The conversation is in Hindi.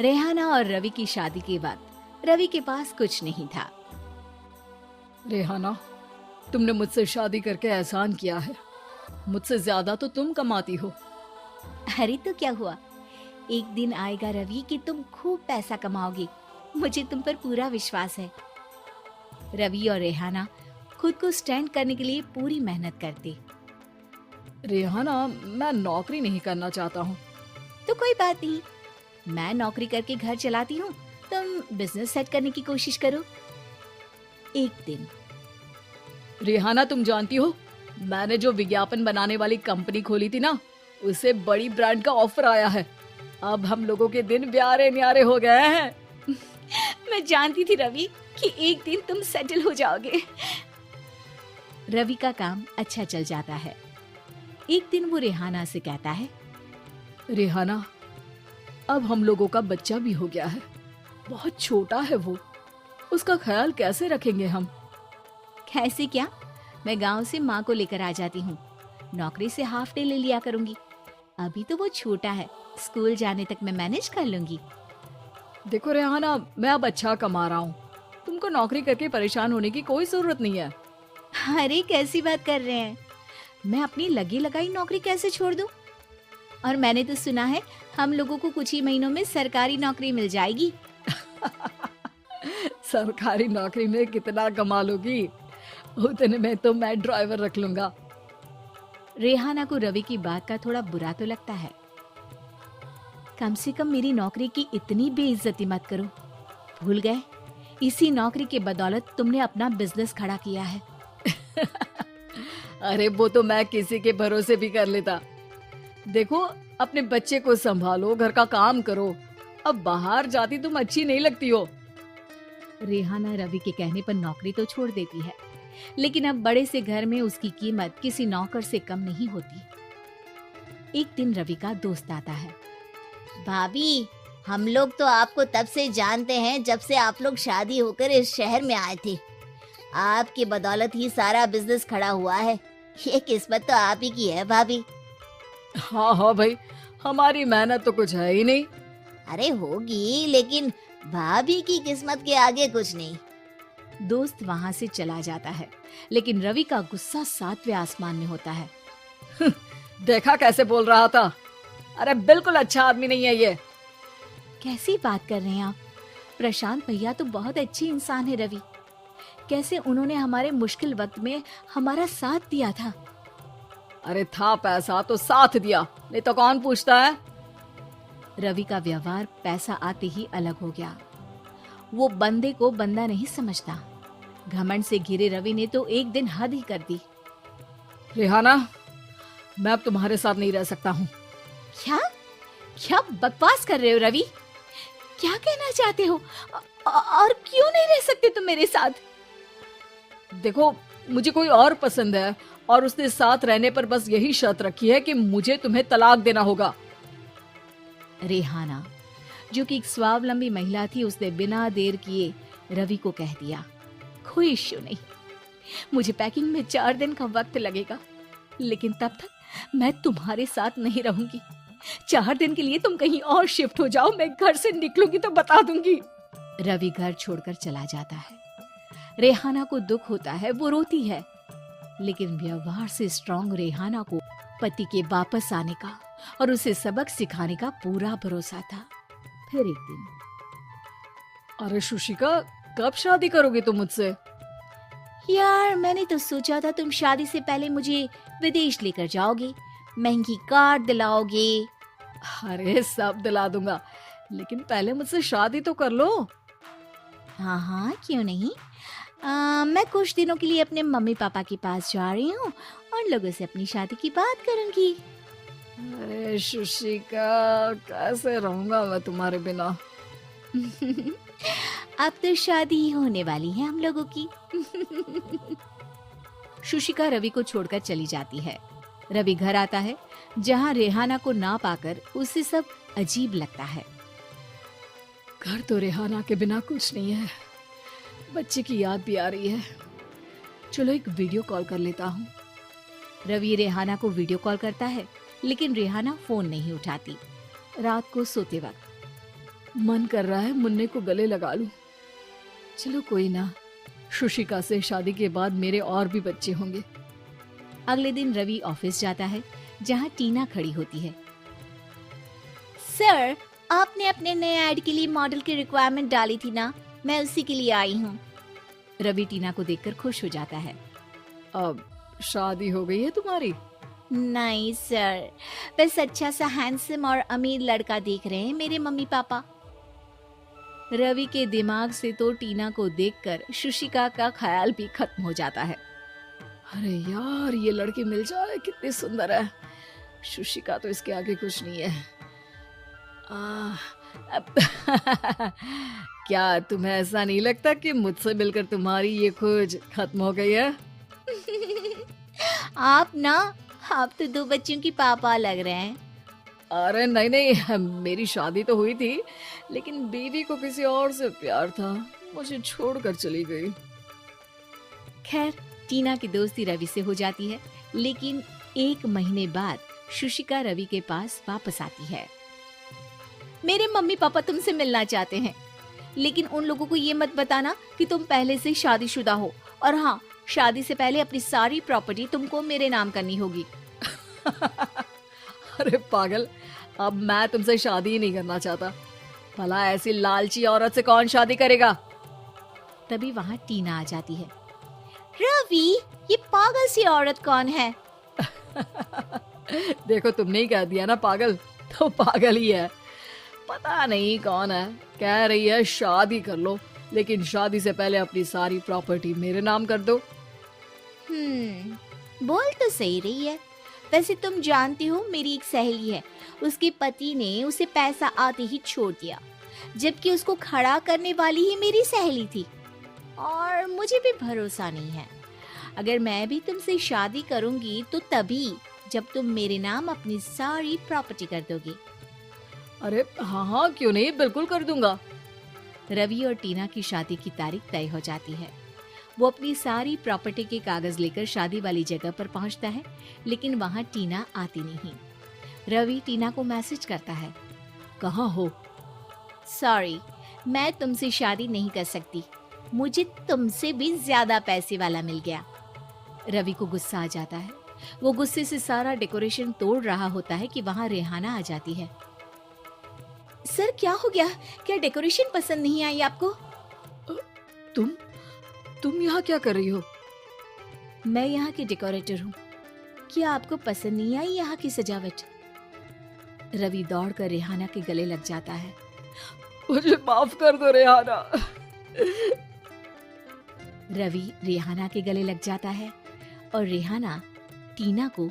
रेहाना और रवि की शादी के बाद रवि के पास कुछ नहीं था। रेहाना, तुमने मुझसे शादी करके एहसान किया है। मुझसे ज्यादा तो तुम कमाती हो। अरे तो क्या हुआ, एक दिन आएगा रवि कि तुम खूब पैसा कमाओगे। मुझे तुम पर पूरा विश्वास है। रवि और रेहाना खुद को स्टैंड करने के लिए पूरी मेहनत करते। रेहाना, मैं नौकरी नहीं करना चाहता हूँ। तो कोई बात नहीं, मैं नौकरी करके घर चलाती हूँ, तुम बिजनेस सेट करने की कोशिश करो। एक दिन रेहाना, तुम जानती हो, मैंने जो विज्ञापन बनाने वाली कंपनी खोली थी ना, उसे बड़ी ब्रांड का ऑफर आया है। अब हम लोगों के दिन प्यारे न्यारे हो गए हैं। मैं जानती थी रवि कि एक दिन तुम सेटल हो जाओगे। रवि का काम अच्छा चल जाता है। एक दिन वो रेहाना से कहता है, रेहाना, अब हम लोगों का बच्चा भी हो गया है। बहुत छोटा है वो, उसका ख्याल कैसे रखेंगे हम? कैसे क्या, मैं गांव से माँ को लेकर आ जाती हूँ। नौकरी से हाफ डे ले लिया करूंगी। अभी तो वो छोटा है, स्कूल जाने तक मैं मैनेज कर लूंगी। देखो रेहाना, मैं अब अच्छा कमा रहा हूँ। तुमको नौकरी करके परेशान होने की कोई जरूरत नहीं है। अरे कैसी बात कर रहे हैं, मैं अपनी लगी लगाई नौकरी कैसे छोड़ दूं? और मैंने तो सुना है हम लोगों को कुछ ही महीनों में सरकारी नौकरी मिल जाएगी। सरकारी नौकरी में कितना कमा लोगी? उतने में तो मैं ड्राइवर रख लूंगा। रेहाना को रवि की बात का थोड़ा बुरा तो लगता है। कम से कम मेरी नौकरी की इतनी बेइज्जती मत करो। भूल गए, इसी नौकरी के बदौलत तुमने अपना बिजनेस खड़ा किया है। अरे वो तो मैं किसी के भरोसे भी कर लेता। देखो, अपने बच्चे को संभालो, घर का काम करो। अब बाहर जाती तुम अच्छी नहीं लगती हो। रेहाना रवि के कहने पर नौकरी तो छोड़ देती है, लेकिन अब बड़े से घर में उसकी कीमत किसी नौकर से कम नहीं होती। एक दिन रवि का दोस्त आता है। भाभी, हम लोग तो आपको तब से जानते हैं जब से आप लोग शादी होकर इस शहर में आए थे। आपकी बदौलत ही सारा बिजनेस खड़ा हुआ है। ये किस्मत तो आप ही की है भाभी। हाँ हाँ भाई, हमारी मेहनत तो कुछ है ही नहीं। अरे होगी, लेकिन भाभी की किस्मत के आगे कुछ नहीं। दोस्त वहां से चला जाता है, लेकिन रवि का गुस्सा 7वें आसमान में होता है। देखा कैसे बोल रहा था? अरे बिल्कुल अच्छा आदमी नहीं है ये। कैसी बात कर रहे हैं आप? प्रशांत भैया तो बहुत अच्छे इंसान है रवि। कैसे उन्होंने हमारे मुश्किल वक्त में हमारा साथ दिया था। अरे था पैसा तो साथ दिया, नहीं तो कौन पूछता है? रवि का व्यवहार पैसा आते ही अलग हो गया। वो बंदे को बंदा नहीं समझता। घमंड से घिरे रवि ने तो एक दिन हद ही कर दी। रेहाना, मैं अब तुम्हारे साथ नहीं रह सकता हूँ। क्या क्या बकवास कर रहे हो रवि? क्या कहना चाहते हो? और क्यों नहीं रह सकते तुम मेरे साथ? देखो, मुझे कोई और पसंद है और उसने साथ रहने पर बस यही शर्त रखी है कि मुझे तुम्हें तलाक देना होगा। रेहाना, जो कि एक स्वावलंबी महिला थी, उसने बिना देर किए रवि को कह दिया, कोई इश्यू नहीं, मुझे पैकिंग में 4 दिन का वक्त लगेगा, लेकिन तब तक मैं तुम्हारे साथ नहीं रहूंगी। 4 दिन के लिए तुम कहीं और शिफ्ट हो जाओ, मैं घर से निकलूंगी तो बता दूंगी। रवि घर छोड़कर चला जाता है। रेहाना को दुख होता है, वो रोती है, लेकिन व्यवहार से स्ट्रांग रेहाना को पति के वापस आने का और उसे सबक सिखाने का पूरा भरोसा था। फिर एक दिन, अरे शुशिका, कब शादी करोगे तुम मुझसे? यार मैंने तो सोचा था तुम शादी से पहले मुझे विदेश लेकर जाओगे, महंगी कार दिलाओगे। अरे सब दिला दूंगा, लेकिन पहले मुझसे शादी तो कर लो। हाँ हाँ, क्यों नहीं। मैं कुछ दिनों के लिए अपने मम्मी पापा के पास जा रही हूँ और लोगों से अपनी शादी की बात करूंगी। अरे शुशिका, कैसे रहूंगा मैं तुम्हारे बिना? अब तो शादी ही होने वाली है हम लोगों की। शुशिका रवि को छोड़कर चली जाती है। रवि घर आता है, जहाँ रेहाना को ना पाकर उसे सब अजीब लगता है। घर तो रेहाना के बिना कुछ नहीं है, बच्चे की याद भी आ रही है। चलो एक वीडियो कॉल कर लेता हूँ। रवि रेहाना को वीडियो कॉल करता है, लेकिन रेहाना फोन नहीं उठाती। रात को सोते वक्त, मन कर रहा है मुन्ने को गले लगा लूं। चलो कोई ना, शुशिका से शादी के बाद मेरे और भी बच्चे होंगे। अगले दिन रवि ऑफिस जाता है जहाँ टीना खड़ी होती है। सर, आपने अपने नए ऐड के लिए मॉडल की रिक्वायरमेंट डाली थी ना, मैं उसी के लिए आई हूँ। रवि टीना को देखकर खुश हो जाता है। अब शादी हो गई है तुम्हारी? नहीं सर, बस अच्छा सा हैंडसम और अमीर लड़का देख रहे हैं मेरे मम्मी पापा। रवि के दिमाग से तो टीना को देखकर शुशिका का ख्याल भी खत्म हो जाता है। अरे यार, ये लड़की मिल जाए कितनी सुंदर है। शुशिका तो इसके आगे कुछ नहीं है। क्या तुम्हें ऐसा नहीं लगता कि मुझसे मिलकर तुम्हारी ये खोज खत्म हो गई है? आप तो 2 बच्चों की पापा लग रहे हैं। अरे नहीं नहीं, मेरी शादी तो हुई थी, लेकिन बीवी को किसी और से प्यार था, मुझे छोड़कर चली गई। खैर, टीना की दोस्ती रवि से हो जाती है, लेकिन 1 महीने बाद शुशिका रवि के पास वापस आती है। मेरे मम्मी पापा तुमसे मिलना चाहते हैं, लेकिन उन लोगों को ये मत बताना कि तुम पहले से शादीशुदा हो, और हाँ, शादी से पहले अपनी सारी प्रॉपर्टी तुमको मेरे नाम करनी होगी। अरे पागल, अब मैं तुमसे शादी ही नहीं करना चाहता। भला ऐसी लालची औरत से कौन शादी करेगा? तभी वहाँ टीना आ जाती है। रवि, ये पागल सी औरत कौन है? देखो, तुमने ही कह दिया ना पागल, तो पागल ही है। पता नहीं कौन है, कह रही है शादी कर लो, लेकिन शादी से पहले अपनी सारी प्रॉपर्टी मेरे नाम कर दो। बोल तो सही रही है। वैसे तुम जानती हो, मेरी एक सहेली है, उसके पति ने उसे पैसा आते ही छोड़ दिया, जबकि उसको खड़ा करने वाली ही मेरी सहेली थी। और मुझे भी भरोसा नहीं है, अगर मैं भी तुमसे शादी करूंगी तो तभी जब तुम मेरे नाम अपनी सारी प्रॉपर्टी कर दोगी। अरे हाँ हाँ, क्यों नहीं, बिल्कुल कर दूंगा। रवि और टीना की शादी की तारीख तय हो जाती है। वो अपनी सारी प्रॉपर्टी के कागज लेकर शादी वाली जगह पर पहुंचता है, लेकिन वहां टीना आती नहीं। रवि टीना को मैसेज करता है, कहाँ हो? सॉरी, मैं तुमसे शादी नहीं कर सकती, मुझे तुमसे भी ज्यादा पैसे वाला मिल गया। रवि को गुस्सा आ जाता है। वो गुस्से से सारा डेकोरेशन तोड़ रहा होता है कि वहां रेहाना आ जाती है। सर, क्या हो गया? क्या डेकोरेशन पसंद नहीं आई आपको? तुम यहाँ क्या कर रही हो? मैं यहाँ की डेकोरेटर हूँ। क्या आपको पसंद नहीं आई यहाँ की सजावट? रवि दौड़कर रेहाना के गले लग जाता है। मुझे माफ कर दो रेहाना। रवि रेहाना के गले लग जाता है और रेहाना टीना को